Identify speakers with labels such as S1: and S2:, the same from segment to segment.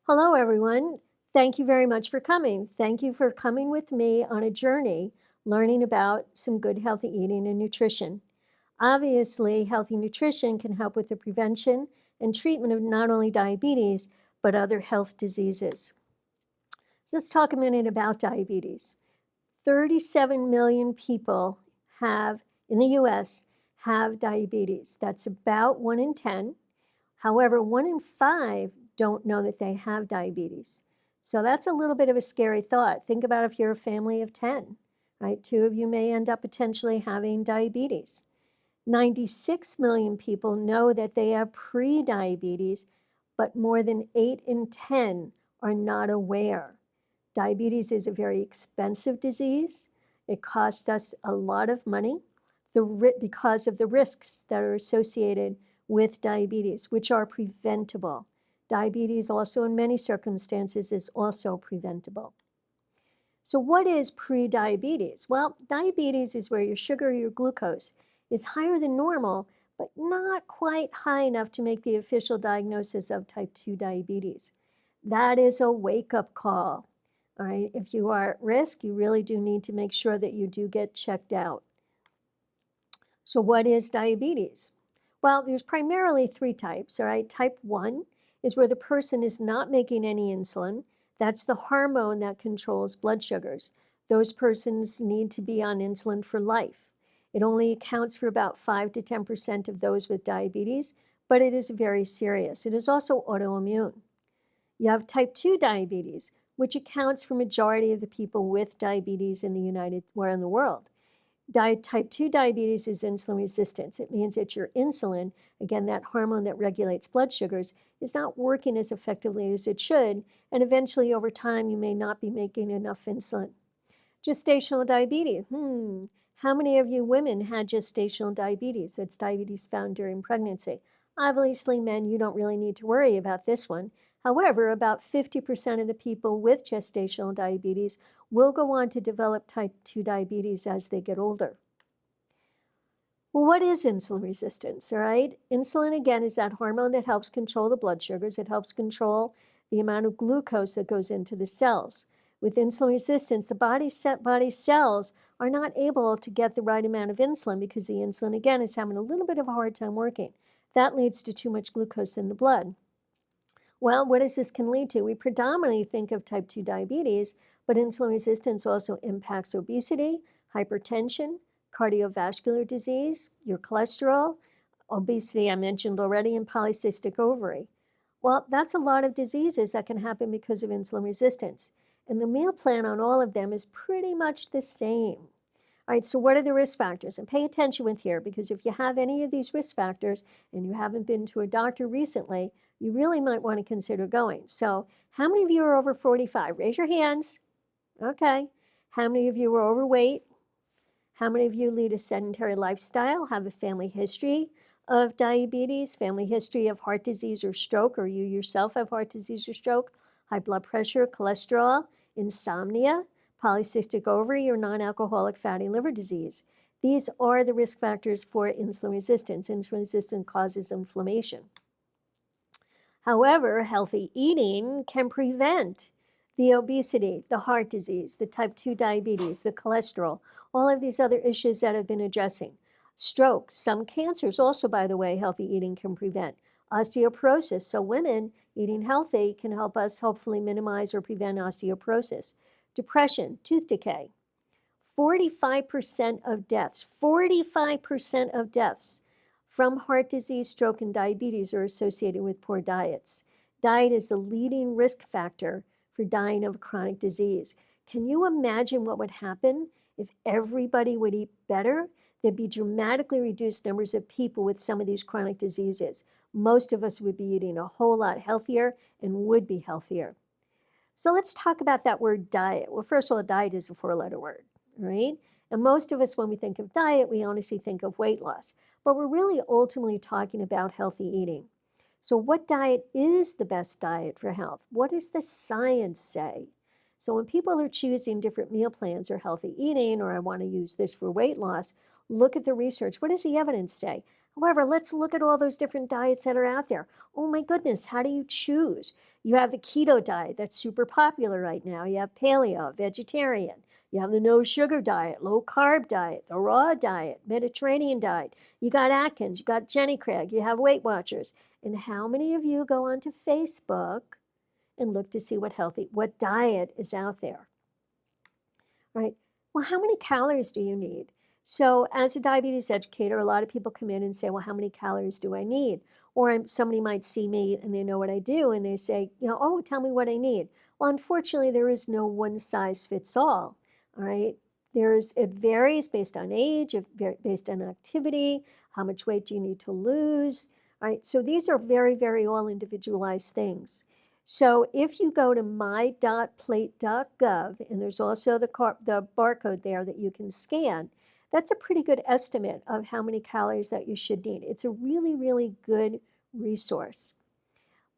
S1: Hello, everyone. Thank you very much for coming. Thank you for coming with me on a journey learning about some good healthy eating and nutrition. Obviously, healthy nutrition can help with the prevention and treatment of not only diabetes, but other health diseases. So let's talk a minute about diabetes. 37 million people have, in the US, have diabetes. That's about 1 in 10. However, 1 in 5 don't know that they have diabetes. So that's a little bit of a scary thought. Think about if you're a family of 10, right? 2 of you may end up potentially having diabetes. 96 million people know that they have pre-diabetes, but more than 8 in 10 are not aware. Diabetes is a very expensive disease. It costs us a lot of money because of the risks that are associated with diabetes, which are preventable. Diabetes also in many circumstances is also preventable. So what is pre-diabetes? Well, diabetes is where your sugar or your glucose is higher than normal, but not quite high enough to make the official diagnosis of type 2 diabetes. That is a wake-up call. All right, if you are at risk, you really do need to make sure that you do get checked out. So what is diabetes? Well, there's primarily 3 types, all right? Type 1 is where the person is not making any insulin. That's the hormone that controls blood sugars. Those persons need to be on insulin for life. It only accounts for about 5 to 10% of those with diabetes, but it is very serious. It is also autoimmune. You have type 2 diabetes, which accounts for majority of the people with diabetes in the world. Type 2 diabetes is insulin resistance. It means that your insulin, again, that hormone that regulates blood sugars, is not working as effectively as it should, and eventually over time you may not be making enough insulin. Gestational diabetes. How many of you women had gestational diabetes? That's diabetes found during pregnancy. Obviously, men, you don't really need to worry about this one. However, about 50% of the people with gestational diabetes will go on to develop type 2 diabetes as they get older. Well, what is insulin resistance, all right? Insulin, again, is that hormone that helps control the blood sugars. It helps control the amount of glucose that goes into the cells. With insulin resistance, the body cells are not able to get the right amount of insulin because the insulin, again, is having a little bit of a hard time working. That leads to too much glucose in the blood. Well, what this can lead to? We predominantly think of type 2 diabetes, but insulin resistance also impacts obesity, hypertension, cardiovascular disease, your cholesterol, obesity I mentioned already, and polycystic ovary. Well, that's a lot of diseases that can happen because of insulin resistance. And the meal plan on all of them is pretty much the same. All right, so what are the risk factors? And pay attention with here, because if you have any of these risk factors and you haven't been to a doctor recently, you really might want to consider going. So how many of you are over 45? Raise your hands. Okay. How many of you are overweight? How many of you lead a sedentary lifestyle, have a family history of diabetes, family history of heart disease or stroke, or you yourself have heart disease or stroke, high blood pressure, cholesterol, insomnia, polycystic ovary, or non-alcoholic fatty liver disease? These are the risk factors for insulin resistance. Insulin resistance causes inflammation. However, healthy eating can prevent the obesity, the heart disease, the type 2 diabetes, the cholesterol, all of these other issues that I've been addressing. Stroke, some cancers also, by the way, healthy eating can prevent. Osteoporosis, so women eating healthy can help us hopefully minimize or prevent osteoporosis. Depression, tooth decay. 45% of deaths, 45% of deaths from heart disease, stroke, and diabetes are associated with poor diets. Diet is the leading risk factor for dying of chronic disease. Can you imagine what would happen if everybody would eat better? There'd be dramatically reduced numbers of people with some of these chronic diseases. Most of us would be eating a whole lot healthier and would be healthier. So let's talk about that word diet. Well, first of all, diet is a 4-letter word, right? And most of us, when we think of diet, we honestly think of weight loss. But we're really ultimately talking about healthy eating. So what diet is the best diet for health? What does the science say? So when people are choosing different meal plans or healthy eating, or I want to use this for weight loss, look at the research. What does the evidence say? However, let's look at all those different diets that are out there. Oh my goodness, how do you choose? You have the keto diet that's super popular right now. You have paleo, vegetarian. You have the no sugar diet, low carb diet, the raw diet, Mediterranean diet. You got Atkins, you got Jenny Craig, you have Weight Watchers. And how many of you go onto Facebook and look to see what diet is out there? Right. Well, how many calories do you need? So as a diabetes educator, a lot of people come in and say, well, how many calories do I need? Or somebody might see me and they know what I do and they say, oh, tell me what I need. Well, unfortunately, there is no one size fits all. All right. It varies based on age, based on activity, how much weight do you need to lose. All right. So these are very, very all individualized things. So if you go to my.plate.gov, and there's also the barcode there that you can scan, that's a pretty good estimate of how many calories that you should need. It's a really, really good resource.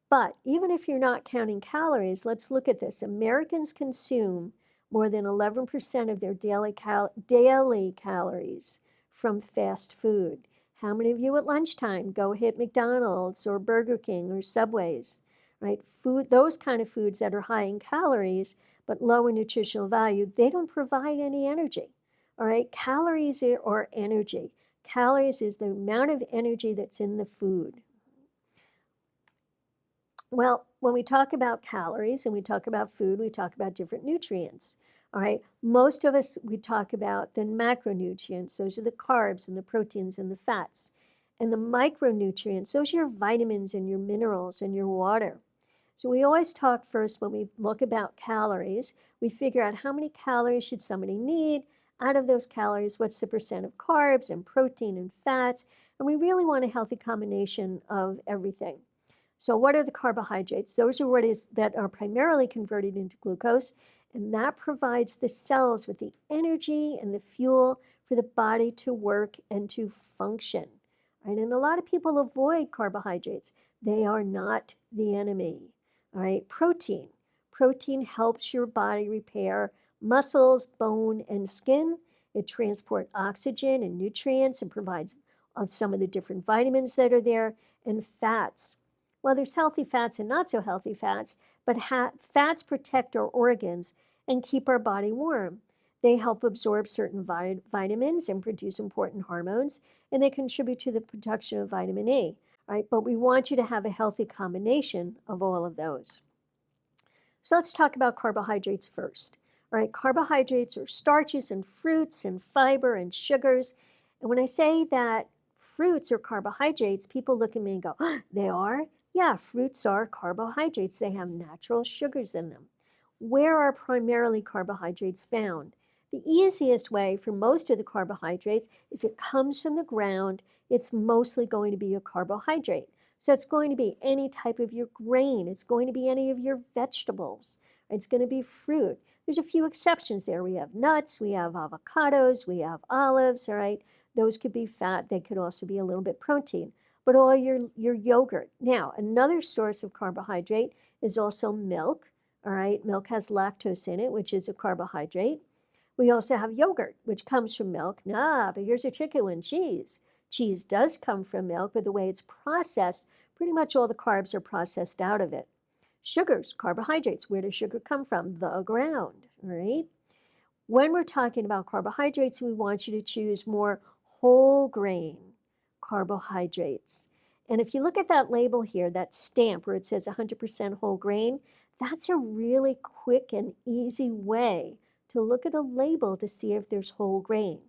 S1: But even if you're not counting calories, let's look at this. Americans consume more than 11% of their daily calories from fast food. How many of you at lunchtime go hit McDonald's or Burger King or Subway's? Right? Those kind of foods that are high in calories but low in nutritional value, they don't provide any energy. All right? Calories are energy. Calories is the amount of energy that's in the food. Well, when we talk about calories and we talk about food, we talk about different nutrients. All right. Most of us, we talk about the macronutrients. Those are the carbs and the proteins and the fats. And the micronutrients, those are your vitamins and your minerals and your water. So we always talk first when we look about calories, we figure out how many calories should somebody need. Out of those calories, what's the percent of carbs and protein and fats? And we really want a healthy combination of everything. So what are the carbohydrates? Those are that are primarily converted into glucose, and that provides the cells with the energy and the fuel for the body to work and to function. Right? And a lot of people avoid carbohydrates. They are not the enemy. All right, protein. Protein helps your body repair muscles, bone, and skin. It transports oxygen and nutrients and provides some of the different vitamins that are there. And fats. Well, there's healthy fats and not so healthy fats, but fats protect our organs and keep our body warm. They help absorb certain vitamins and produce important hormones, and they contribute to the production of vitamin E. Right? But we want you to have a healthy combination of all of those. So let's talk about carbohydrates first. All right, carbohydrates are starches and fruits and fiber and sugars. And when I say that fruits are carbohydrates, people look at me and go, oh, they are? Yeah, fruits are carbohydrates. They have natural sugars in them. Where are primarily carbohydrates found? The easiest way for most of the carbohydrates, if it comes from the ground, it's mostly going to be a carbohydrate. So it's going to be any type of your grain. It's going to be any of your vegetables. It's going to be fruit. There's a few exceptions there. We have nuts, we have avocados, we have olives, all right? Those could be fat. They could also be a little bit protein. But all your yogurt. Now, another source of carbohydrate is also milk, all right? Milk has lactose in it, which is a carbohydrate. We also have yogurt, which comes from milk. But here's a tricky one, cheese. Cheese does come from milk, but the way it's processed, pretty much all the carbs are processed out of it. Sugars, carbohydrates, where does sugar come from? The ground, all right? When we're talking about carbohydrates, we want you to choose more whole grain carbohydrates. And if you look at that label here, that stamp where it says 100% whole grain, that's a really quick and easy way to look at a label to see if there's whole grain.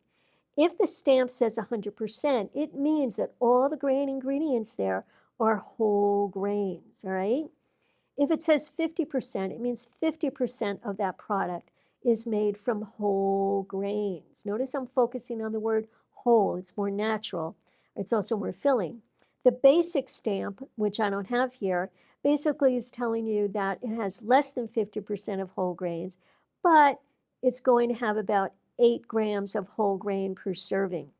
S1: If the stamp says 100%, it means that all the grain ingredients there are whole grains, all right? If it says 50%, it means 50% of that product is made from whole grains. Notice I'm focusing on the word whole. It's more natural. It's also more filling. The basic stamp, which I don't have here, basically is telling you that it has less than 50% of whole grains, but it's going to have about 8 grams of whole grain per serving.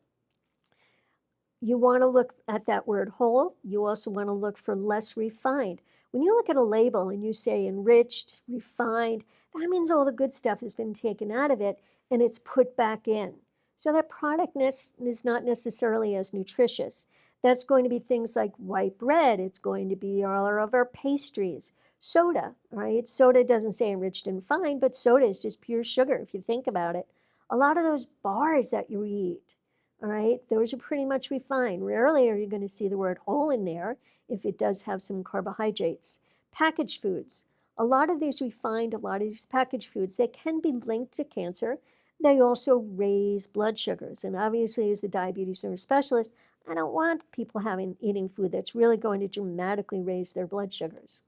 S1: You want to look at that word whole. You also want to look for less refined. When you look at a label and you say enriched, refined, that means all the good stuff has been taken out of it and it's put back in. So that product is not necessarily as nutritious. That's going to be things like white bread. It's going to be all of our pastries. Soda, right? Soda doesn't say enriched and fine, but soda is just pure sugar if you think about it. A lot of those bars that you eat, all right, those are pretty much refined. Rarely are you going to see the word whole in there if it does have some carbohydrates. Packaged foods. A lot of these refined, a lot of these packaged foods, they can be linked to cancer. They also raise blood sugars. And obviously, as the diabetes nurse specialist, I don't want people eating food that's really going to dramatically raise their blood sugars.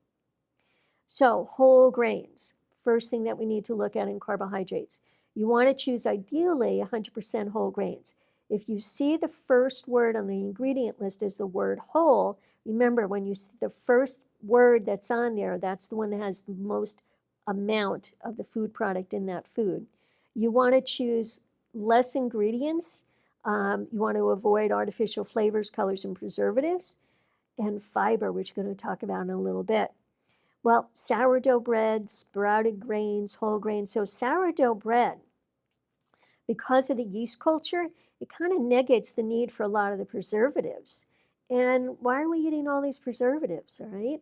S1: So whole grains, first thing that we need to look at in carbohydrates. You want to choose ideally 100% whole grains. If you see the first word on the ingredient list is the word whole, remember when you see the first word that's on there, that's the one that has the most amount of the food product in that food. You want to choose less ingredients. You want to avoid artificial flavors, colors, and preservatives, and fiber, which we're going to talk about in a little bit. Well, sourdough bread, sprouted grains, whole grains. So sourdough bread, because of the yeast culture, it kind of negates the need for a lot of the preservatives. And why are we eating all these preservatives, all right?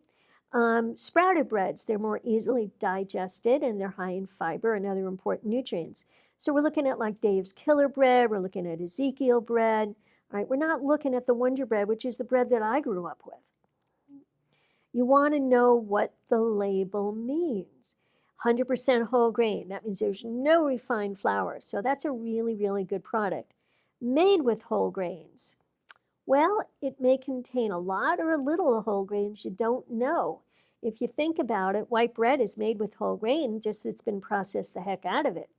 S1: Sprouted breads, they're more easily digested and they're high in fiber and other important nutrients. So we're looking at like Dave's Killer Bread, we're looking at Ezekiel bread, all right? We're not looking at the Wonder Bread, which is the bread that I grew up with. You want to know what the label means. 100% whole grain, that means there's no refined flour. So that's a really, really good product. Made with whole grains. Well, it may contain a lot or a little of whole grains you don't know. If you think about it, white bread is made with whole grain, just it's been processed the heck out of it.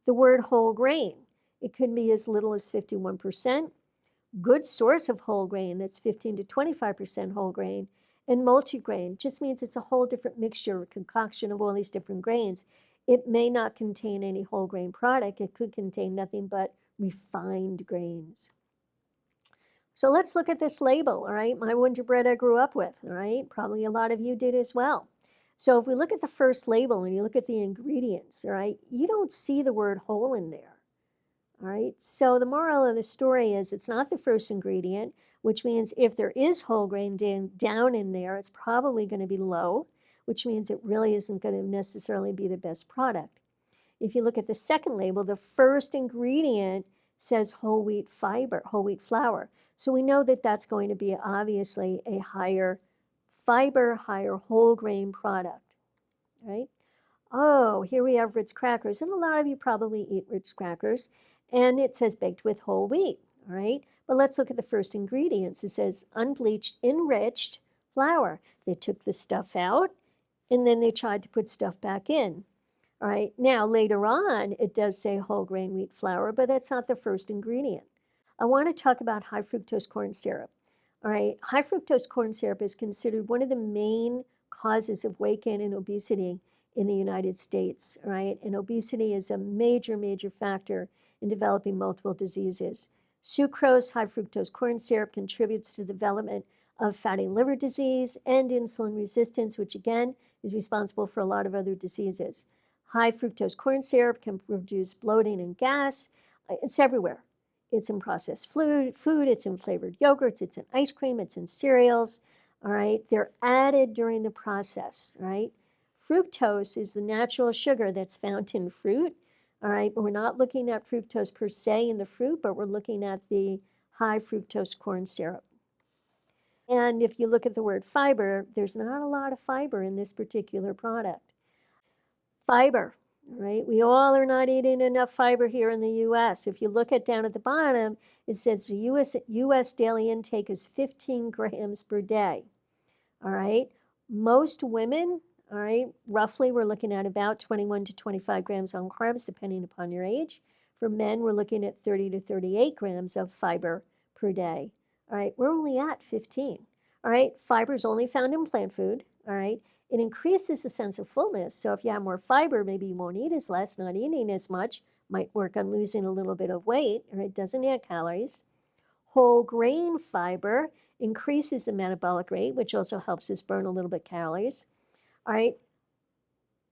S1: The word whole grain, it could be as little as 51%. Good source of whole grain, that's 15 to 25% whole grain. And multigrain just means it's a whole different mixture, a concoction of all these different grains. It may not contain any whole grain product. It could contain nothing but refined grains. So let's look at this label, all right? My Wonder Bread I grew up with, all right? Probably a lot of you did as well. So if we look at the first label and you look at the ingredients, all right, you don't see the word whole in there, all right? So the moral of the story is it's not the first ingredient, which means if there is whole grain down in there, it's probably going to be low, which means it really isn't going to necessarily be the best product. If you look at the second label, the first ingredient says whole wheat fiber, whole wheat flour. So we know that that's going to be obviously a higher fiber, higher whole grain product, right? Oh, here we have Ritz crackers, and a lot of you probably eat Ritz crackers, and it says baked with whole wheat, all right? But let's look at the first ingredients. It says unbleached, enriched flour. They took the stuff out, and then they tried to put stuff back in. All right, now later on, it does say whole grain wheat flour, but that's not the first ingredient. I want to talk about high fructose corn syrup. All right, high fructose corn syrup is considered one of the main causes of weight gain and obesity in the United States, all right? And obesity is a major, major factor in developing multiple diseases. Sucrose, high fructose corn syrup, contributes to the development of fatty liver disease and insulin resistance, which again is responsible for a lot of other diseases. High fructose corn syrup can produce bloating and gas. It's everywhere. It's in processed food, it's in flavored yogurts, it's in ice cream, it's in cereals, all right? They're added during the process, right? Fructose is the natural sugar that's found in fruit, all right? But we're not looking at fructose per se in the fruit, but we're looking at the high fructose corn syrup. And if you look at the word fiber, there's not a lot of fiber in this particular product. Fiber, right? We all are not eating enough fiber here in the U.S. If you look at down at the bottom, it says the U.S. daily intake is 15 grams per day, all right? Most women, all right, roughly we're looking at about 21 to 25 grams on carbs, depending upon your age. For men, we're looking at 30 to 38 grams of fiber per day, all right? We're only at 15, all right? Fiber is only found in plant food, all right? It increases the sense of fullness. So if you have more fiber, maybe you won't eat as less, not eating as much, might work on losing a little bit of weight, or it doesn't add calories. Whole grain fiber increases the metabolic rate, which also helps us burn a little bit calories. All right.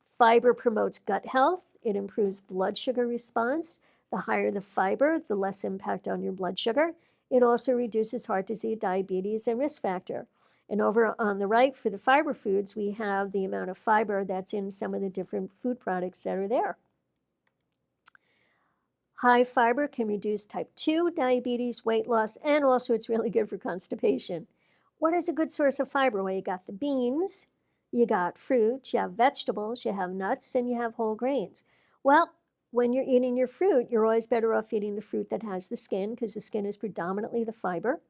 S1: Fiber promotes gut health. It improves blood sugar response. The higher the fiber, the less impact on your blood sugar. It also reduces heart disease, diabetes, and risk factor. And over on the right for the fiber foods, we have the amount of fiber that's in some of the different food products that are there. High fiber can reduce type 2 diabetes, weight loss, and also it's really good for constipation. What is a good source of fiber? Well, you got the beans, you got fruit, you have vegetables, you have nuts, and you have whole grains. Well, when you're eating your fruit, you're always better off eating the fruit that has the skin because the skin is predominantly the fiber.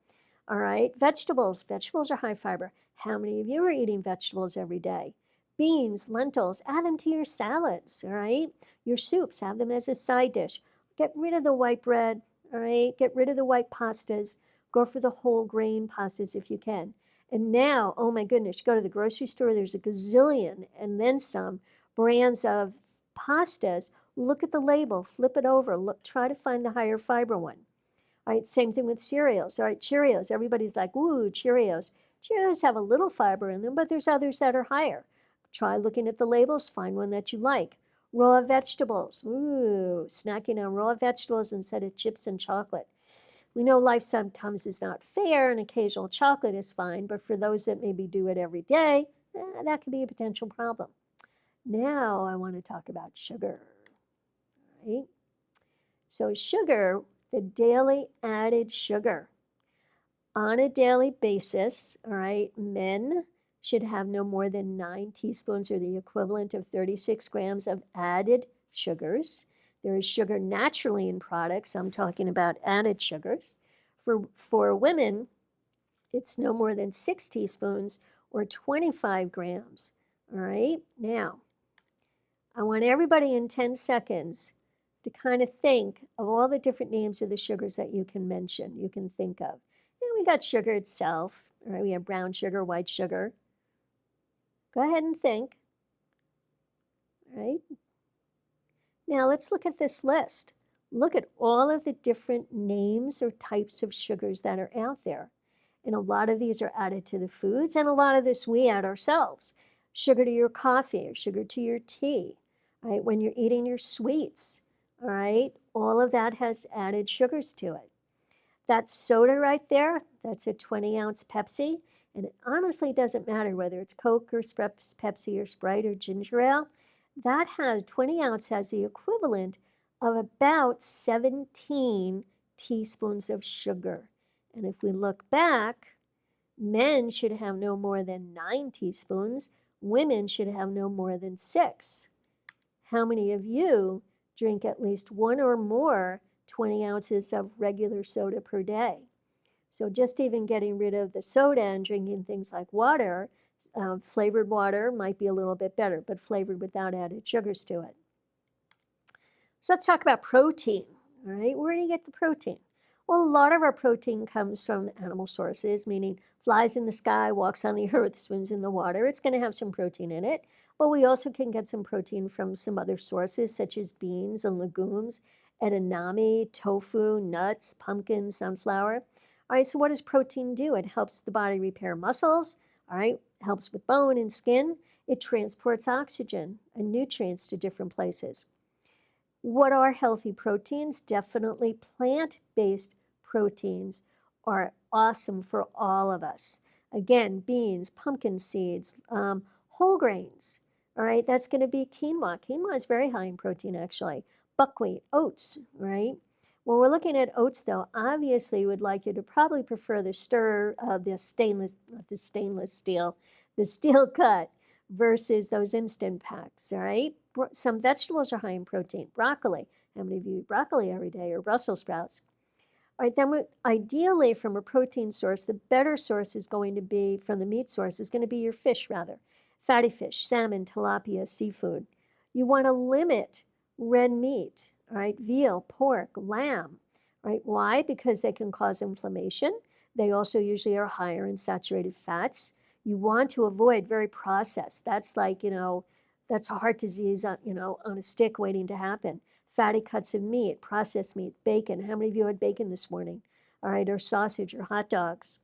S1: All right, vegetables are high fiber. How many of you are eating vegetables every day? Beans, lentils, add them to your salads, all right? Your soups, have them as a side dish. Get rid of the white bread, all right? Get rid of the white pastas. Go for the whole grain pastas if you can. And now, oh my goodness, go to the grocery store, there's a gazillion and then some brands of pastas. Look at the label, flip it over, look, try to find the higher fiber one. All right, same thing with cereals. All right, Cheerios. Everybody's like, ooh, Cheerios. Cheerios have a little fiber in them, but there's others that are higher. Try looking at the labels, find one that you like. Raw vegetables. Ooh, snacking on raw vegetables instead of chips and chocolate. We know life sometimes is not fair and occasional chocolate is fine, but for those that maybe do it every day, that could be a potential problem. Now I want to talk about sugar. All right? So sugar, the daily added sugar. On a daily basis, all right, men should have no more than 9 teaspoons or the equivalent of 36 grams of added sugars. There is sugar naturally in products. I'm talking about added sugars. For women, it's no more than 6 teaspoons or 25 grams. All right, now, I want everybody in 10 seconds to kind of think of all the different names of the sugars that you can mention, you can think of. And we got sugar itself, all right? We have brown sugar, white sugar. Go ahead and think, all right? Now let's look at this list. Look at all of the different names or types of sugars that are out there. And a lot of these are added to the foods, and a lot of this we add ourselves. Sugar to your coffee or sugar to your tea, right? When you're eating your sweets, all right? All of that has added sugars to it. That soda right there, that's a 20-ounce Pepsi. And it honestly doesn't matter whether it's Coke or Pepsi or Sprite or ginger ale. That has 20 ounce has the equivalent of about 17 teaspoons of sugar. And if we look back, men should have no more than 9 teaspoons. Women should have no more than 6. How many of you drink at least 1 or more 20 ounces of regular soda per day? So just even getting rid of the soda and drinking things like water, flavored water might be a little bit better, but flavored without added sugars to it. So let's talk about protein, all right? Where do you get the protein? Well, a lot of our protein comes from animal sources, meaning flies in the sky, walks on the earth, swims in the water. It's going to have some protein in it, but we also can get some protein from some other sources such as beans and legumes, edamame, tofu, nuts, pumpkin, sunflower. All right, so what does protein do? It helps the body repair muscles, all right, helps with bone and skin. It transports oxygen and nutrients to different places. What are healthy proteins? Definitely plant-based proteins are awesome for all of us. Again, beans, pumpkin seeds, whole grains, all right, that's going to be quinoa. Quinoa is very high in protein, actually. Buckwheat, oats, right? When we're looking at oats, though, obviously we would like you to probably prefer the the steel cut versus those instant packs, all right? Some vegetables are high in protein. Broccoli. How many of you eat broccoli every day, or Brussels sprouts? All right, then ideally from a protein source, the better source is going to be, from the meat source, is going to be your fish, rather. Fatty fish, salmon, tilapia, seafood. You want to limit red meat, all right, veal, pork, lamb, right? Why? Because they can cause inflammation. They also usually are higher in saturated fats. You want to avoid very processed. That's like, that's a heart disease on, on a stick waiting to happen. Fatty cuts of meat, processed meat, bacon. How many of you had bacon this morning? All right, or sausage or hot dogs.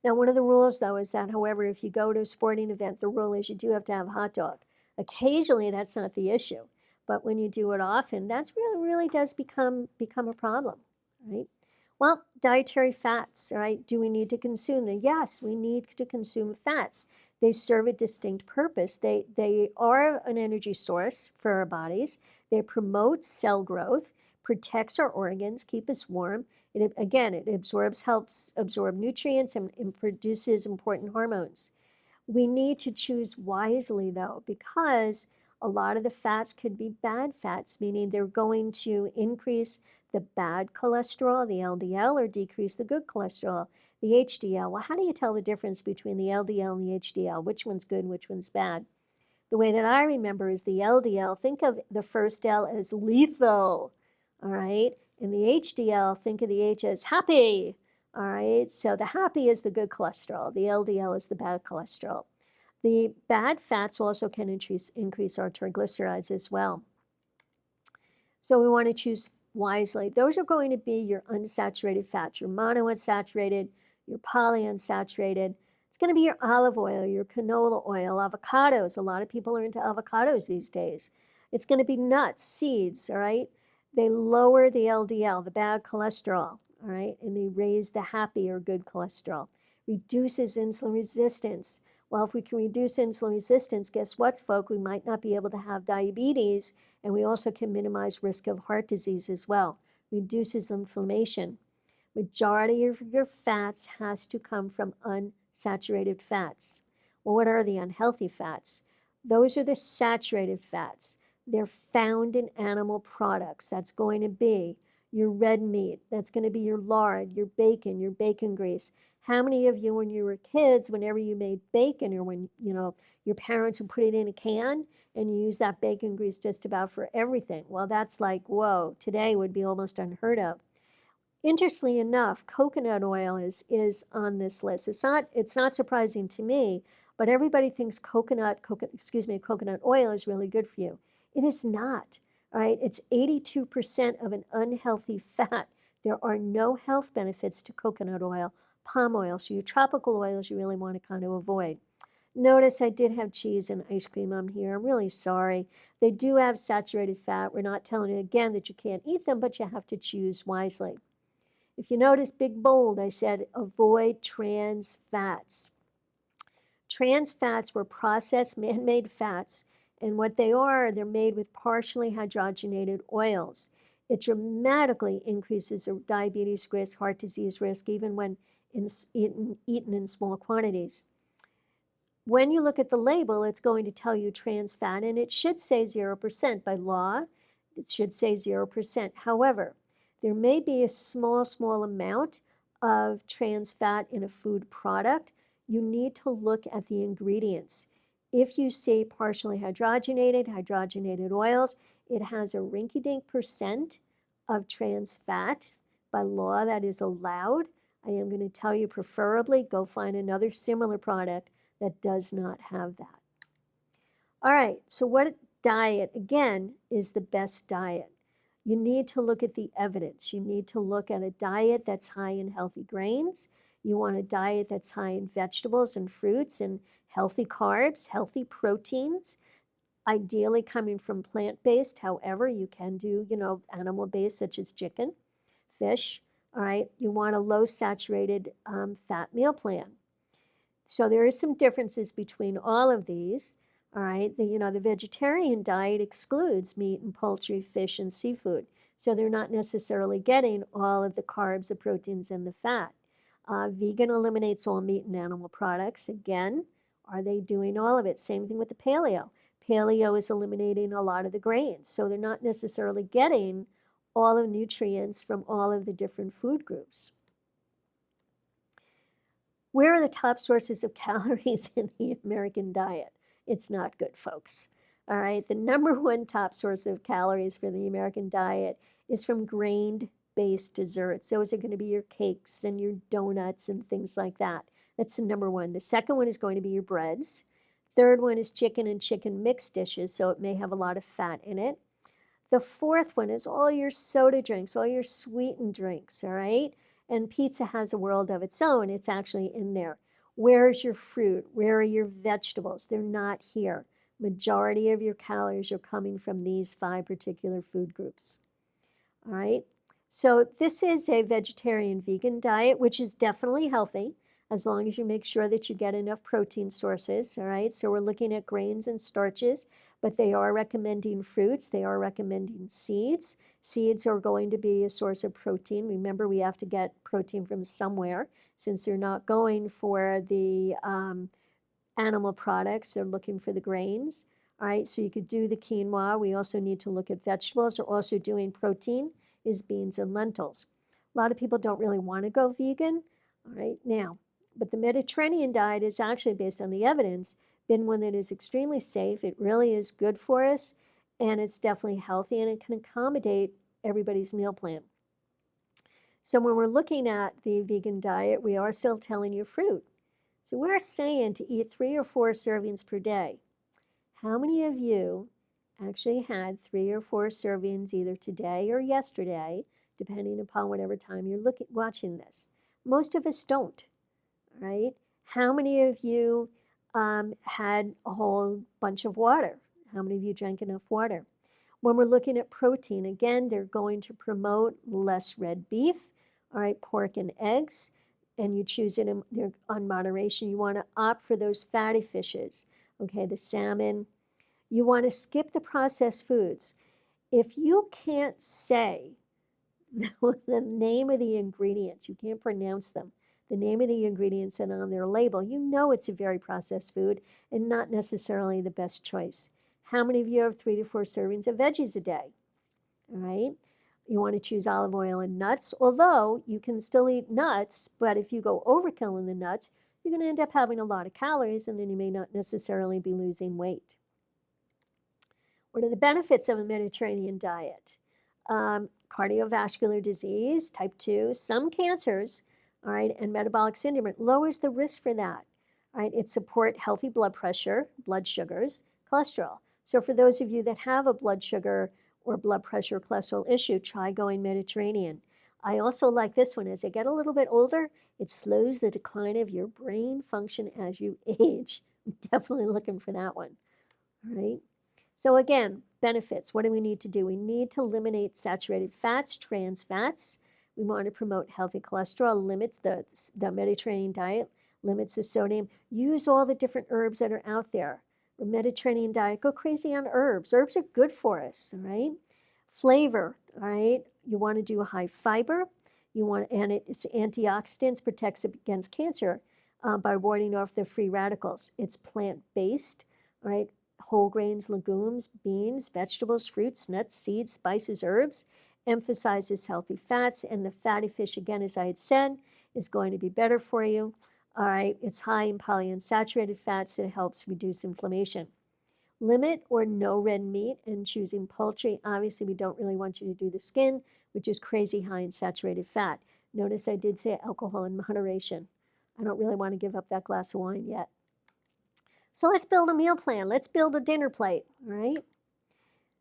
S1: Now, one of the rules, though, is that, however, if you go to a sporting event, the rule is you do have to have a hot dog. Occasionally, that's not the issue. But when you do it often, that's really does become a problem, right? Well, dietary fats, right? Do we need to consume them? Yes, we need to consume fats. They serve a distinct purpose. They are an energy source for our bodies. They promote cell growth, protects our organs, keep us warm. It helps absorb nutrients and produces important hormones. We need to choose wisely, though, because a lot of the fats could be bad fats, meaning they're going to increase the bad cholesterol, the LDL, or decrease the good cholesterol, the HDL. Well, how do you tell the difference between the LDL and the HDL? Which one's good, which one's bad? The way that I remember is the LDL, think of the first L as lethal, all right? And the HDL, think of the H as happy, all right? So the happy is the good cholesterol. The LDL is the bad cholesterol. The bad fats also can increase our triglycerides as well. So we want to choose wisely. Those are going to be your unsaturated fats, your monounsaturated, your polyunsaturated. It's going to be your olive oil, your canola oil, avocados. A lot of people are into avocados these days. It's going to be nuts, seeds, all right? They lower the LDL, the bad cholesterol, all right? And they raise the happy or good cholesterol. Reduces insulin resistance. Well, if we can reduce insulin resistance, guess what, folks? We might not be able to have diabetes, and we also can minimize risk of heart disease as well. Reduces inflammation. Majority of your fats has to come from unsaturated fats. Well, what are the unhealthy fats? Those are the saturated fats. They're found in animal products. That's going to be your red meat. That's going to be your lard, your bacon grease. How many of you, when you were kids, whenever you made bacon, or when your parents would put it in a can and you use that bacon grease just about for everything? Well, that's like, whoa, today would be almost unheard of. Interestingly enough, coconut oil is on this list. It's not surprising to me, but everybody thinks coconut oil is really good for you. It is not. All right, it's 82% of an unhealthy fat. There are no health benefits to coconut oil, palm oil. So your tropical oils you really want to kind of avoid. Notice I did have cheese and ice cream on here. I'm really sorry. They do have saturated fat. We're not telling you again that you can't eat them, but you have to choose wisely. If you notice big bold, I said avoid trans fats. Trans fats were processed man-made fats, and what they are, they're made with partially hydrogenated oils. It dramatically increases diabetes risk, heart disease risk, even when eaten in small quantities. When you look at the label, it's going to tell you trans fat, and it should say 0%. By law, it should say 0%. However, there may be a small amount of trans fat in a food product. You need to look at the ingredients. If you see partially hydrogenated oils, it has a rinky-dink percent of trans fat. By law, that is allowed. I am going to tell you, preferably, go find another similar product that does not have that. All right, so what diet, again, is the best diet? You need to look at the evidence. You need to look at a diet that's high in healthy grains. You want a diet that's high in vegetables and fruits and healthy carbs, healthy proteins, ideally coming from plant-based. However, you can do, animal-based, such as chicken, fish. All right, you want a low saturated fat meal plan. So there is some differences between all of these. All right, the vegetarian diet excludes meat and poultry, fish, and seafood. So they're not necessarily getting all of the carbs, the proteins, and the fat. Vegan eliminates all meat and animal products. Again, are they doing all of it? Same thing with the paleo. Paleo is eliminating a lot of the grains. So they're not necessarily getting all the nutrients from all of the different food groups. Where are the top sources of calories in the American diet? It's not good, folks. All right, the number one top source of calories for the American diet is from grain-based desserts. Those are going to be your cakes and your donuts and things like that. That's the number one. The second one is going to be your breads. Third one is chicken and chicken mixed dishes, so it may have a lot of fat in it. The fourth one is all your soda drinks, all your sweetened drinks, all right? And pizza has a world of its own. It's actually in there. Where's your fruit? Where are your vegetables? They're not here. Majority of your calories are coming from these 5 particular food groups. All right. So this is a vegetarian vegan diet, which is definitely healthy as long as you make sure that you get enough protein sources, all right? So we're looking at grains and starches, but they are recommending fruits. They are recommending seeds. Seeds are going to be a source of protein. Remember, we have to get protein from somewhere since they're not going for the animal products. They're looking for the grains. All right, so you could do the quinoa. We also need to look at vegetables. They're also doing protein is beans and lentils. A lot of people don't really want to go vegan. All right, now, but the Mediterranean diet is actually based on the evidence, been one that is extremely safe. It really is good for us, and it's definitely healthy, and it can accommodate everybody's meal plan. So when we're looking at the vegan diet, we are still telling you fruit. So we're saying to eat 3 or 4 servings per day. How many of you actually had 3 or 4 servings either today or yesterday, depending upon whatever time you're watching this? Most of us don't, right? How many of you had a whole bunch of water? How many of you drank enough water? When we're looking at protein, again, they're going to promote less red beef, all right, pork and eggs, and you choose it on moderation. You want to opt for those fatty fishes, okay, the salmon. You want to skip the processed foods. If you can't say the name of the ingredients, you can't pronounce them, the name of the ingredients and on their label, you know it's a very processed food and not necessarily the best choice. How many of you have 3 to 4 servings of veggies a day? All right. You want to choose olive oil and nuts, although you can still eat nuts, but if you go overkill in the nuts, you're going to end up having a lot of calories and then you may not necessarily be losing weight. What are the benefits of a Mediterranean diet? Cardiovascular disease, type 2, some cancers, all right, and metabolic syndrome. It lowers the risk for that, all right? It supports healthy blood pressure, blood sugars, cholesterol. So for those of you that have a blood sugar or blood pressure or cholesterol issue, try going Mediterranean. I also like this one. As I get a little bit older, it slows the decline of your brain function as you age. I'm definitely looking for that one, all right? So again, benefits. What do we need to do? We need to eliminate saturated fats, trans fats. We want to promote healthy cholesterol, limits the Mediterranean diet, limits the sodium. Use all the different herbs that are out there. The Mediterranean diet, go crazy on herbs. Herbs are good for us, all right? Flavor, all right? You want to do a high fiber. And it's antioxidants, protects against cancer by warding off the free radicals. It's plant-based, all right? Whole grains, legumes, beans, vegetables, fruits, nuts, seeds, spices, herbs, emphasizes healthy fats, and the fatty fish, again, as I had said, is going to be better for you. All right, it's high in polyunsaturated fats that helps reduce inflammation. Limit or no red meat and choosing poultry. Obviously, we don't really want you to do the skin, which is crazy high in saturated fat. Notice I did say alcohol in moderation. I don't really want to give up that glass of wine yet. So let's build a meal plan. Let's build a dinner plate, right?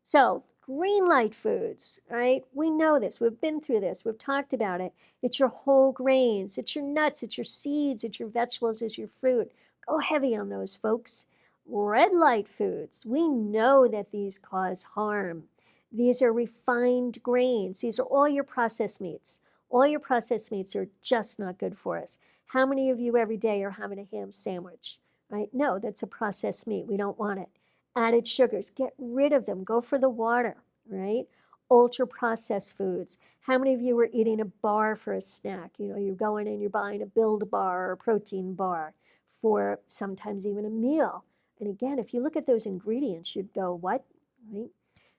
S1: So green light foods, right? We know this. We've been through this. We've talked about it. It's your whole grains. It's your nuts. It's your seeds. It's your vegetables. It's your fruit. Go heavy on those, folks. Red light foods. We know that these cause harm. These are refined grains. These are all your processed meats. All your processed meats are just not good for us. How many of you every day are having a ham sandwich? Right? No, that's a processed meat. We don't want it. Added sugars, get rid of them. Go for the water, right? Ultra processed foods. How many of you are eating a bar for a snack? You know, you're going and you're buying a Build bar or a protein bar for sometimes even a meal. And again, if you look at those ingredients, you'd go, what? Right?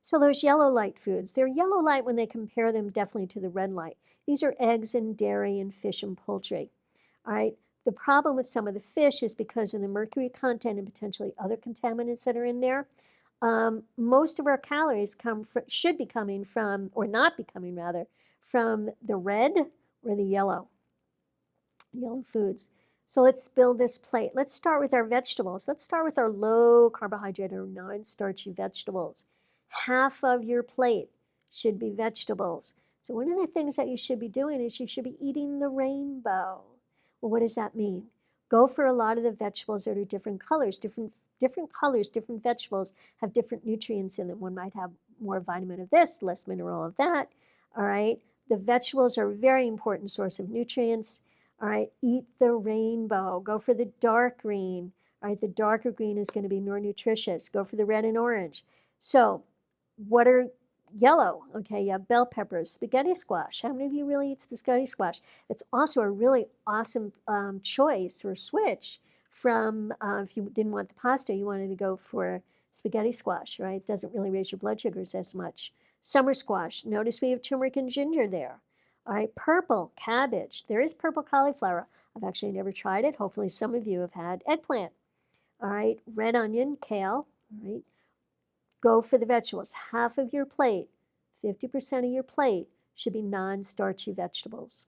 S1: So those yellow light foods, they're yellow light when they compare them definitely to the red light. These are eggs and dairy and fish and poultry, all right? The problem with some of the fish is because of the mercury content and potentially other contaminants that are in there. Most of our calories should be coming from, or not be coming rather, from the red or the yellow foods. So let's build this plate. Let's start with our vegetables. Let's start with our low carbohydrate or non-starchy vegetables. Half of your plate should be vegetables. So one of the things that you should be doing is you should be eating the rainbow. Well, what does that mean? Go for a lot of the vegetables that are different colors. Different colors, different vegetables have different nutrients in them. One might have more vitamin of this, less mineral of that, all right? The vegetables are a very important source of nutrients. All right, eat the rainbow. Go for the dark green. All right, the darker green is going to be more nutritious. Go for the red and orange. So what are yellow? Okay, you have bell peppers, spaghetti squash. How many of you really eat spaghetti squash? It's also a really awesome choice or switch from if you didn't want the pasta, you wanted to go for spaghetti squash, right? It doesn't really raise your blood sugars as much. Summer squash. Notice we have turmeric and ginger there. All right, purple cabbage. There is purple cauliflower. I've actually never tried it. Hopefully some of you have had eggplant. All right, red onion, kale. All right, go for the vegetables. Half of your plate, 50% of your plate should be non-starchy vegetables.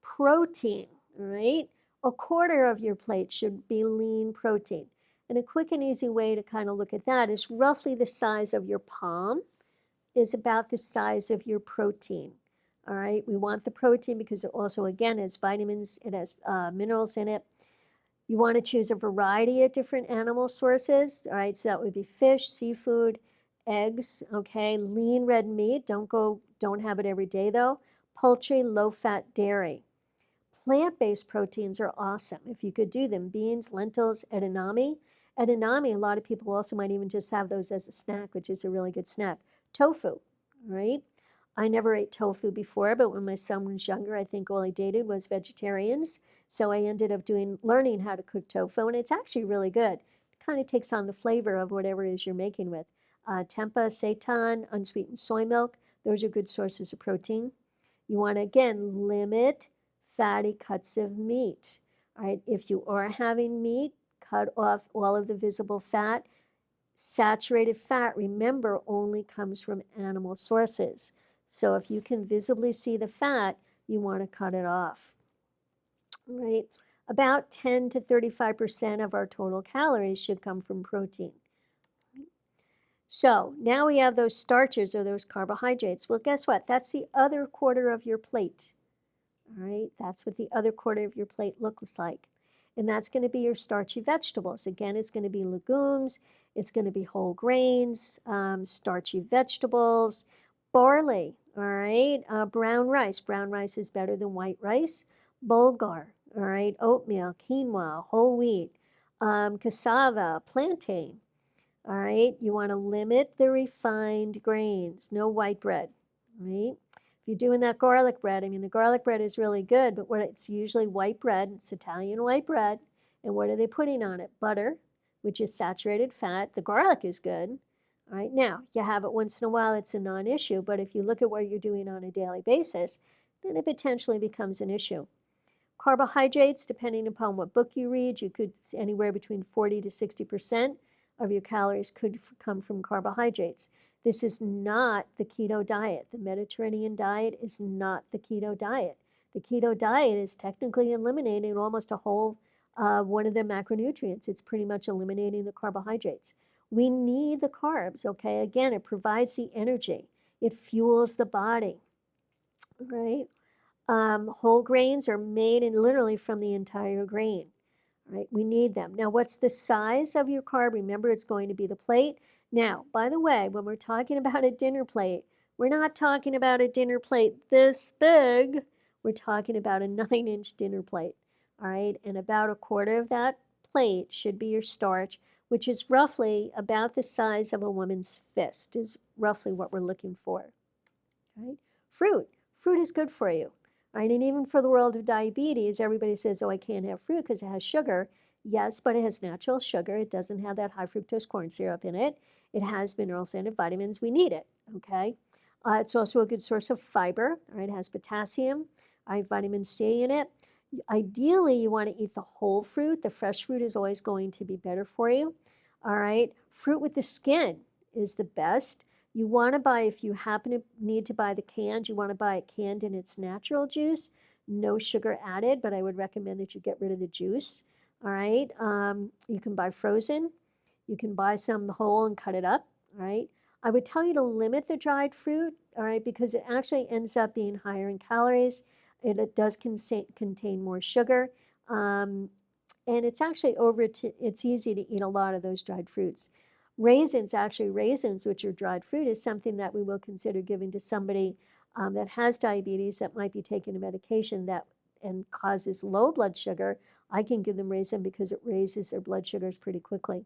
S1: Protein, all right? A quarter of your plate should be lean protein. And a quick and easy way to kind of look at that is roughly the size of your palm is about the size of your protein. All right, we want the protein because it also, again, has vitamins, it has minerals in it. You want to choose a variety of different animal sources. All right, so that would be fish, seafood, eggs, okay, lean red meat. Don't have it every day though. Poultry, low-fat dairy. Plant-based proteins are awesome if you could do them. Beans, lentils, edamame. Edamame, a lot of people also might even just have those as a snack, which is a really good snack. Tofu, right? I never ate tofu before, but when my son was younger, I think all he dated was vegetarians. So I ended up learning how to cook tofu, and it's actually really good. It kind of takes on the flavor of whatever it is you're making with. Tempeh, seitan, unsweetened soy milk, those are good sources of protein. You want to, again, limit fatty cuts of meat. All right, if you are having meat, cut off all of the visible fat. Saturated fat, remember, only comes from animal sources. So if you can visibly see the fat, you want to cut it off. Right? About 10 to 35% of our total calories should come from protein. So now we have those starches or those carbohydrates. Well, guess what? That's the other quarter of your plate. All right, that's what the other quarter of your plate looks like. And that's going to be your starchy vegetables. Again, it's going to be legumes, it's going to be whole grains, starchy vegetables, barley, all right, brown rice. Brown rice is better than white rice. Bulgur, all right, oatmeal, quinoa, whole wheat, cassava, plantain. All right, you want to limit the refined grains, no white bread, right? If you're doing that garlic bread, I mean, the garlic bread is really good, but it's usually white bread. It's Italian white bread. And what are they putting on it? Butter, which is saturated fat. The garlic is good. All right, now, you have it once in a while, it's a non-issue, but if you look at what you're doing on a daily basis, then it potentially becomes an issue. Carbohydrates, depending upon what book you read, you could anywhere between 40 to 60% of your calories could come from carbohydrates. This is not the keto diet. The Mediterranean diet is not the keto diet. The keto diet is technically eliminating almost a whole one of the macronutrients. It's pretty much eliminating the carbohydrates. We need the carbs, okay? Again, it provides the energy. It fuels the body, right? Whole grains are made literally from the entire grain, right? We need them. Now, what's the size of your carb? Remember, it's going to be the plate. Now, by the way, when we're talking about a dinner plate, we're not talking about a dinner plate this big. We're talking about a 9-inch dinner plate, all right? And about a quarter of that plate should be your starch, which is roughly about the size of a woman's fist, is roughly what we're looking for, right? Fruit. Fruit is good for you, right? And even for the world of diabetes, everybody says, oh, I can't have fruit because it has sugar. Yes, but it has natural sugar. It doesn't have that high fructose corn syrup in it. It has minerals and vitamins. We need it, okay? It's also a good source of fiber, all right? It has potassium, vitamin C in it. Ideally, you want to eat the whole fruit. The fresh fruit is always going to be better for you, all right? Fruit with the skin is the best. You want to buy, if you happen to need to buy the canned, you want to buy it canned in its natural juice, no sugar added, but I would recommend that you get rid of the juice, all right? You can buy frozen. You can buy some whole and cut it up, all right? I would tell you to limit the dried fruit, all right, because it actually ends up being higher in calories. It does contain more sugar, and it's actually it's easy to eat a lot of those dried fruits. Raisins, which are dried fruit, is something that we will consider giving to somebody that has diabetes that might be taking a medication that and causes low blood sugar, I can give them raisin because it raises their blood sugars pretty quickly.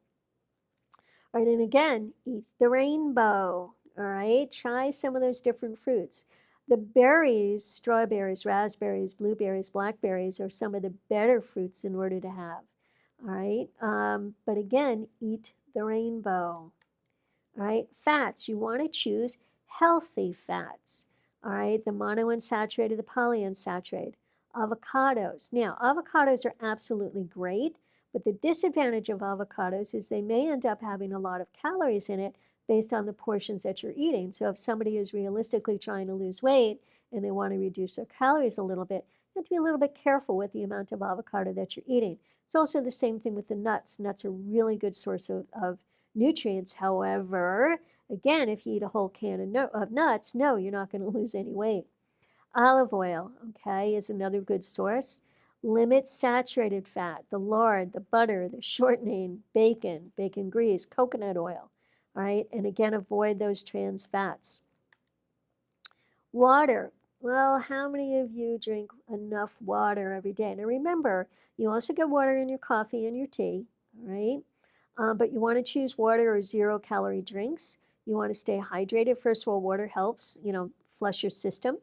S1: All right, and again, eat the rainbow. All right, try some of those different fruits. The berries, strawberries, raspberries, blueberries, blackberries are some of the better fruits in order to have. All right, but again, eat the rainbow. All right, fats, you want to choose healthy fats. All right, the monounsaturated, the polyunsaturated. Avocados. Now, avocados are absolutely great, but the disadvantage of avocados is they may end up having a lot of calories in it based on the portions that you're eating. So if somebody is realistically trying to lose weight and they want to reduce their calories a little bit, you have to be a little bit careful with the amount of avocado that you're eating. It's also the same thing with the nuts. Nuts are a really good source of nutrients. However, again, if you eat a whole can of nuts, no, you're not going to lose any weight. Olive oil, okay, is another good source. Limit saturated fat, the lard, the butter, the shortening, bacon, bacon grease, coconut oil, all right? And again, avoid those trans fats. Water. Well, how many of you drink enough water every day? Now remember, you also get water in your coffee and your tea, all right? But you want to choose water or zero-calorie drinks. You want to stay hydrated. First of all, water helps, flush your system.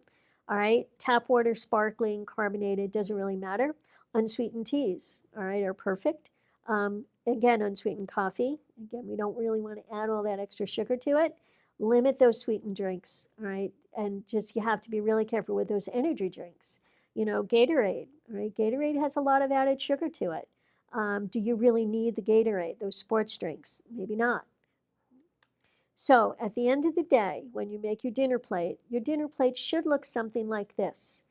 S1: All right, tap water, sparkling, carbonated, doesn't really matter. Unsweetened teas, all right, are perfect. Again, unsweetened coffee. Again, we don't really want to add all that extra sugar to it. Limit those sweetened drinks, all right? And just you have to be really careful with those energy drinks. Gatorade, all right? Gatorade has a lot of added sugar to it. Do you really need the Gatorade, those sports drinks? Maybe not. So at the end of the day, when you make your dinner plate should look something like this.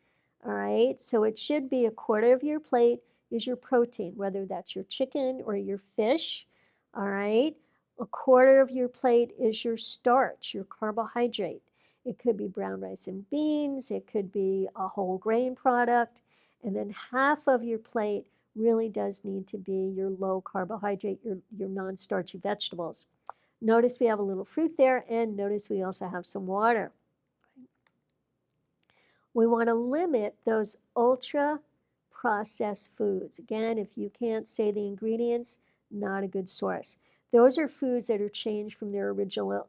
S1: All right, so it should be a quarter of your plate is your protein, whether that's your chicken or your fish. All right, a quarter of your plate is your starch, your carbohydrate. It could be brown rice and beans, it could be a whole grain product, and then half of your plate really does need to be your low carbohydrate, your non-starchy vegetables. Notice we have a little fruit there, and notice we also have some water. We want to limit those ultra-processed foods. Again, if you can't say the ingredients, not a good source. Those are foods that are changed from their original,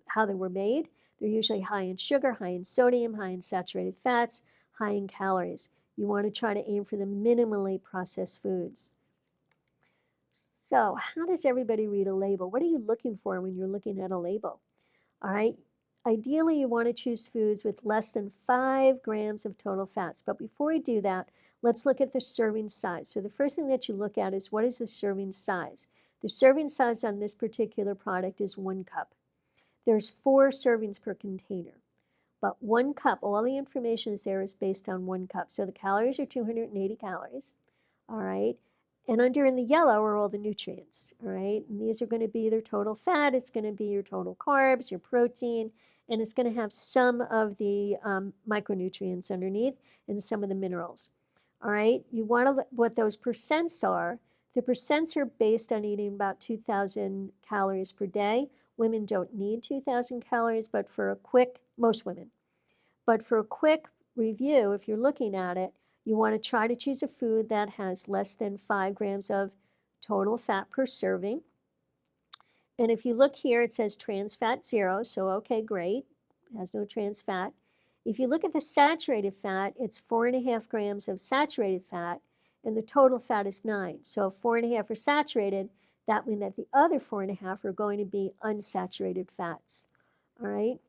S1: how they were made. They're usually high in sugar, high in sodium, high in saturated fats, high in calories. You want to try to aim for the minimally processed foods. So how does everybody read a label? What are you looking for when you're looking at a label? All right, ideally you want to choose foods with less than 5 grams of total fats. But before we do that, let's look at the serving size. So the first thing that you look at is what is the serving size? The serving size on this particular product is 1 cup. There's 4 servings per container. But 1 cup, all the information is there is based on 1 cup. So the calories are 280 calories, all right? And under in the yellow are all the nutrients, all right? And these are going to be their total fat, it's going to be your total carbs, your protein, and it's going to have some of the micronutrients underneath and some of the minerals, all right? You want to look what those percents are. The percents are based on eating about 2,000 calories per day. Women don't need 2,000 calories, but for a quick, most women. But for a quick review, if you're looking at it, you want to try to choose a food that has less than 5 grams of total fat per serving. And if you look here, it says trans fat 0, so okay, great, it has no trans fat. If you look at the saturated fat, it's 4.5 grams of saturated fat, and the total fat is 9. So if 4.5 are saturated, that means that the other 4.5 are going to be unsaturated fats, all right?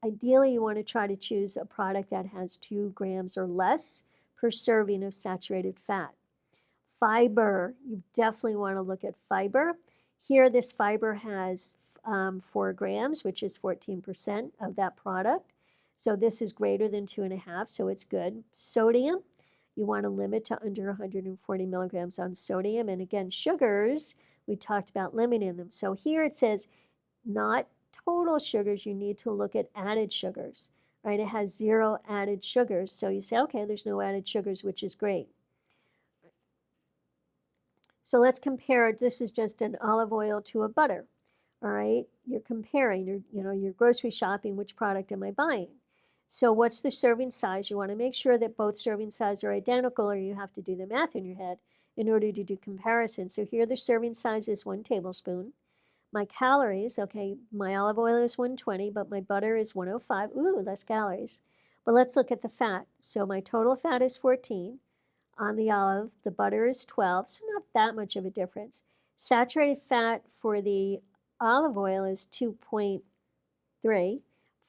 S1: Ideally, you want to try to choose a product that has 2 grams or less per serving of saturated fat. Fiber, you definitely want to look at fiber. Here, this fiber has 4 grams, which is 14% of that product. So this is greater than 2.5, so it's good. Sodium, you want to limit to under 140 milligrams on sodium. And again, sugars, we talked about limiting them. So here it says not total sugars, you need to look at added sugars, right? It has 0 added sugars. So you say, okay, there's no added sugars, which is great. So let's compare it. This is just an olive oil to a butter, all right? You're comparing, you're grocery shopping, which product am I buying? So what's the serving size? You want to make sure that both serving sizes are identical, or you have to do the math in your head in order to do comparison. So here the serving size is 1 tablespoon. My calories, okay, my olive oil is 120, but my butter is 105. Ooh, less calories. But let's look at the fat. So my total fat is 14 on the olive. The butter is 12, so not that much of a difference. Saturated fat for the olive oil is 2.3.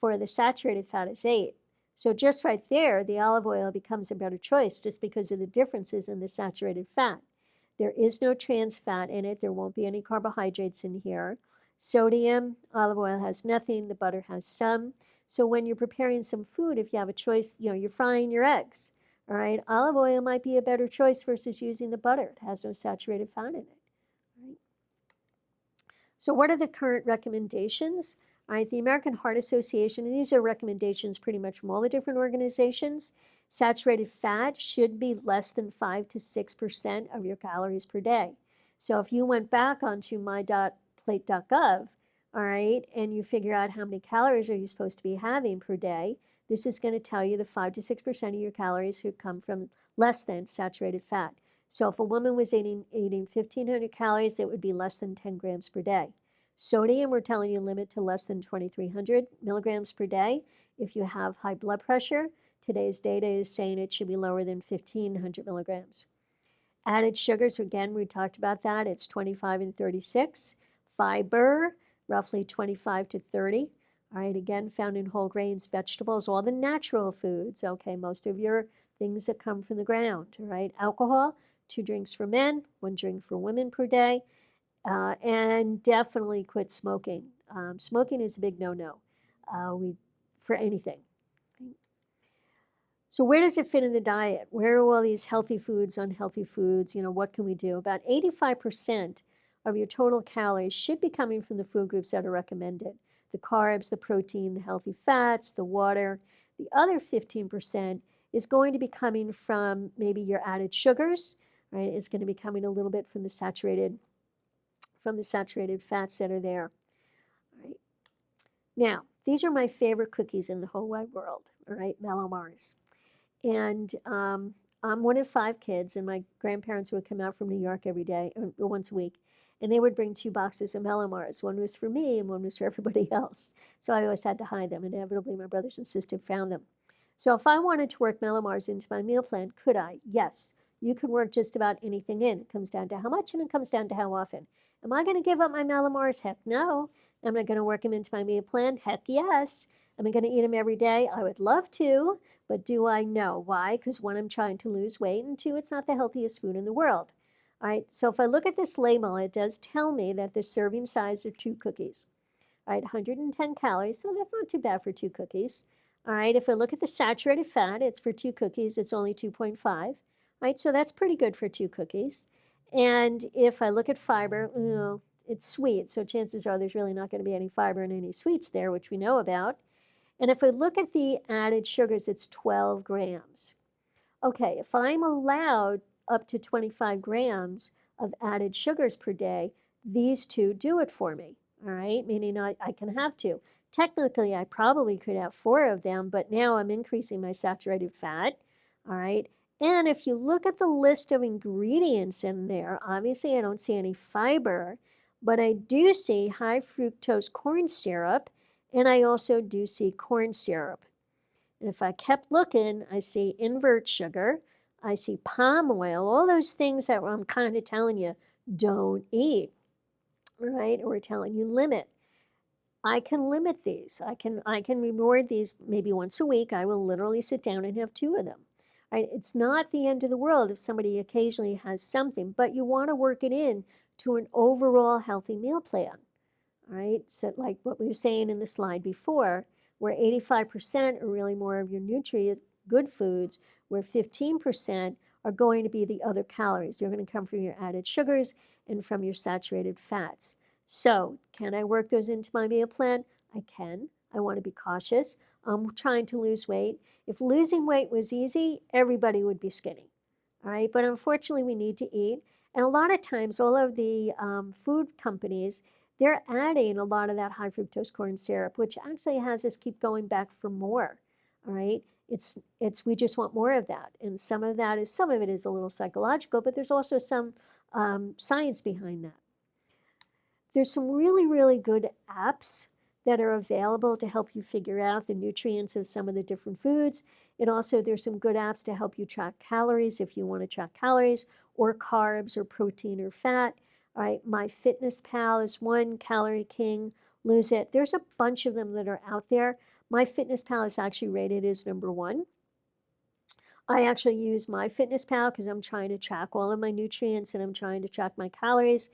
S1: For the saturated fat is 8. So just right there, the olive oil becomes a better choice just because of the differences in the saturated fat. There is no trans fat in it. There won't be any carbohydrates in here. Sodium, olive oil has nothing. The butter has some. So when you're preparing some food, if you have a choice, you're frying your eggs, all right, olive oil might be a better choice versus using the butter. It has no saturated fat in it. Right? So what are the current recommendations? All right, the American Heart Association, and these are recommendations pretty much from all the different organizations. Saturated fat should be less than 5 to 6% of your calories per day. So if you went back onto my.plate.gov, all right, and you figure out how many calories are you supposed to be having per day, this is going to tell you the 5 to 6% of your calories should come from less than saturated fat. So if a woman was eating 1,500 calories, that would be less than 10 grams per day. Sodium, we're telling you limit to less than 2,300 milligrams per day. If you have high blood pressure, today's data is saying it should be lower than 1,500 milligrams. Added sugars, again, we talked about that. It's 25 and 36. Fiber, roughly 25 to 30. All right, again, found in whole grains, vegetables, all the natural foods. Okay, most of your things that come from the ground. All right, alcohol, 2 drinks for men, 1 drink for women per day. And definitely quit smoking. Smoking is a big no-no for anything. So where does it fit in the diet? Where are all these healthy foods, unhealthy foods? What can we do? About 85% of your total calories should be coming from the food groups that are recommended. The carbs, the protein, the healthy fats, the water. The other 15% is going to be coming from maybe your added sugars, right? It's going to be coming a little bit from the saturated fats that are there. All right. Now, these are my favorite cookies in the whole wide world, all right, Mellow Mars. And I'm one of 5 kids, and my grandparents would come out from New York every day, or once a week, and they would bring 2 boxes of Mellow Mars. One was for me, and one was for everybody else. So I always had to hide them. Inevitably, my brothers and sisters found them. So if I wanted to work Mellow Mars into my meal plan, could I? Yes. You could work just about anything in. It comes down to how much, and it comes down to how often. Am I going to give up my Mellow Mars? Heck no. Am I going to work them into my meal plan? Heck yes. Am I going to eat them every day? I would love to, but do I know? Why? Because 1, I'm trying to lose weight, and 2, it's not the healthiest food in the world. All right, so if I look at this label, it does tell me that the serving size are 2 cookies. All right, 110 calories, so that's not too bad for 2 cookies. All right, if I look at the saturated fat, it's for 2 cookies, it's only 2.5. All right, so that's pretty good for 2 cookies. And if I look at fiber, it's sweet, so chances are there's really not going to be any fiber and any sweets there, which we know about. And if I look at the added sugars, it's 12 grams. Okay, if I'm allowed up to 25 grams of added sugars per day, these 2 do it for me, all right? Meaning I can have 2. Technically, I probably could have 4 of them, but now I'm increasing my saturated fat, all right? And if you look at the list of ingredients in there, obviously I don't see any fiber, but I do see high fructose corn syrup, and I also do see corn syrup. And if I kept looking, I see invert sugar, I see palm oil, all those things that I'm kind of telling you, don't eat, right? Or we're telling you limit. I can limit these. I can reward these maybe once a week. I will literally sit down and have 2 of them. Right? It's not the end of the world if somebody occasionally has something, but you want to work it in to an overall healthy meal plan. All right, so like what we were saying in the slide before, where 85% are really more of your nutrient good foods, where 15% are going to be the other calories. They're going to come from your added sugars and from your saturated fats. So can I work those into my meal plan? I can. I want to be cautious. I'm trying to lose weight. If losing weight was easy, everybody would be skinny. All right, but unfortunately we need to eat. And a lot of times all of the food companies, they're adding a lot of that high fructose corn syrup, which actually has us keep going back for more. all right? We just want more of that. And some of it is a little psychological, but there's also some science behind that. There's some really, really good apps that are available to help you figure out the nutrients of some of the different foods. And also there's some good apps to help you track calories if you want to track calories or carbs or protein or fat. All right, MyFitnessPal is one, Calorie King, Lose It. There's a bunch of them that are out there. MyFitnessPal is actually rated as #1. I actually use MyFitnessPal because I'm trying to track all of my nutrients and I'm trying to track my calories.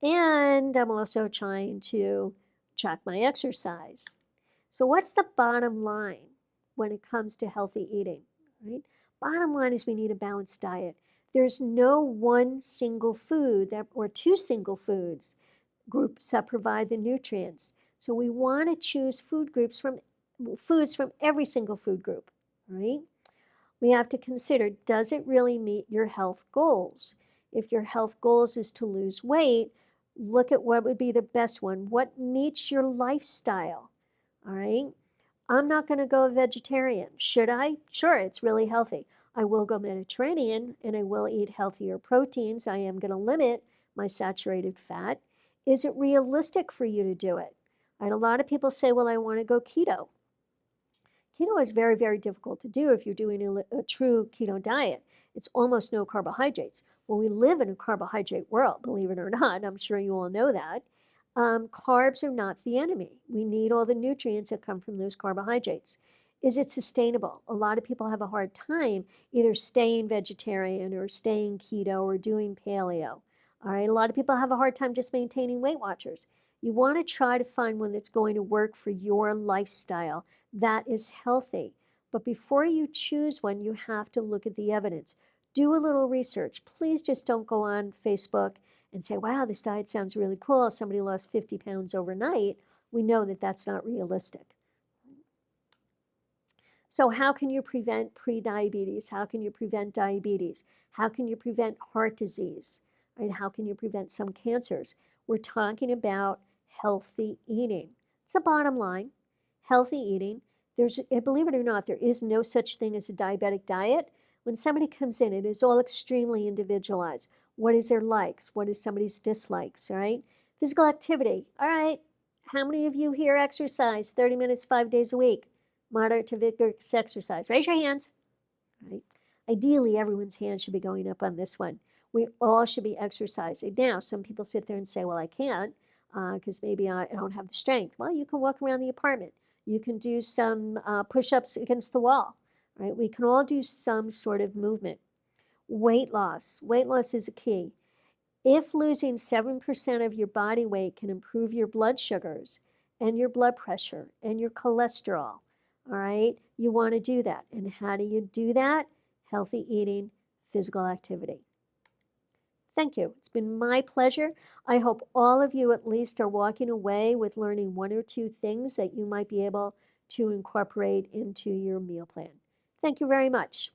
S1: And I'm also trying to track my exercise. So what's the bottom line when it comes to healthy eating, right? Bottom line is we need a balanced diet. There's no one single food or two single foods groups that provide the nutrients. So we want to choose foods from every single food group, right? We have to consider, does it really meet your health goals? If your health goals is to lose weight, look at what would be the best one. What meets your lifestyle, all right? I'm not going to go vegetarian. Should I? Sure, it's really healthy. I will go Mediterranean and I will eat healthier proteins. I am going to limit my saturated fat. Is it realistic for you to do it? And a lot of people say, well, I want to go keto. Keto is very, very difficult to do if you're doing a true keto diet. It's almost no carbohydrates. Well, we live in a carbohydrate world, believe it or not. I'm sure you all know that. Carbs are not the enemy. We need all the nutrients that come from those carbohydrates. Is it sustainable? A lot of people have a hard time either staying vegetarian or staying keto or doing paleo. All right, a lot of people have a hard time just maintaining Weight Watchers. You want to try to find one that's going to work for your lifestyle that is healthy. But before you choose one, you have to look at the evidence. Do a little research. Please just don't go on Facebook and say, wow, this diet sounds really cool. Somebody lost 50 pounds overnight. We know that that's not realistic. So how can you prevent prediabetes? How can you prevent diabetes? How can you prevent heart disease? Right? How can you prevent some cancers? We're talking about healthy eating. It's the bottom line. Healthy eating. Believe it or not, there is no such thing as a diabetic diet. When somebody comes in, it is all extremely individualized. What is their likes? What is somebody's dislikes, right? Physical activity. All right, how many of you here exercise 30 minutes, 5 days a week? Moderate to vigorous exercise. Raise your hands. Right? Ideally, everyone's hand should be going up on this one. We all should be exercising. Now, some people sit there and say, well, I can't because maybe I don't have the strength. Well, you can walk around the apartment. You can do some push-ups against the wall. Right? We can all do some sort of movement. Weight loss. Weight loss is a key. If losing 7% of your body weight can improve your blood sugars and your blood pressure and your cholesterol, all right, you want to do that. And how do you do that? Healthy eating, physical activity. Thank you. It's been my pleasure. I hope all of you at least are walking away with learning one or two things that you might be able to incorporate into your meal plan. Thank you very much.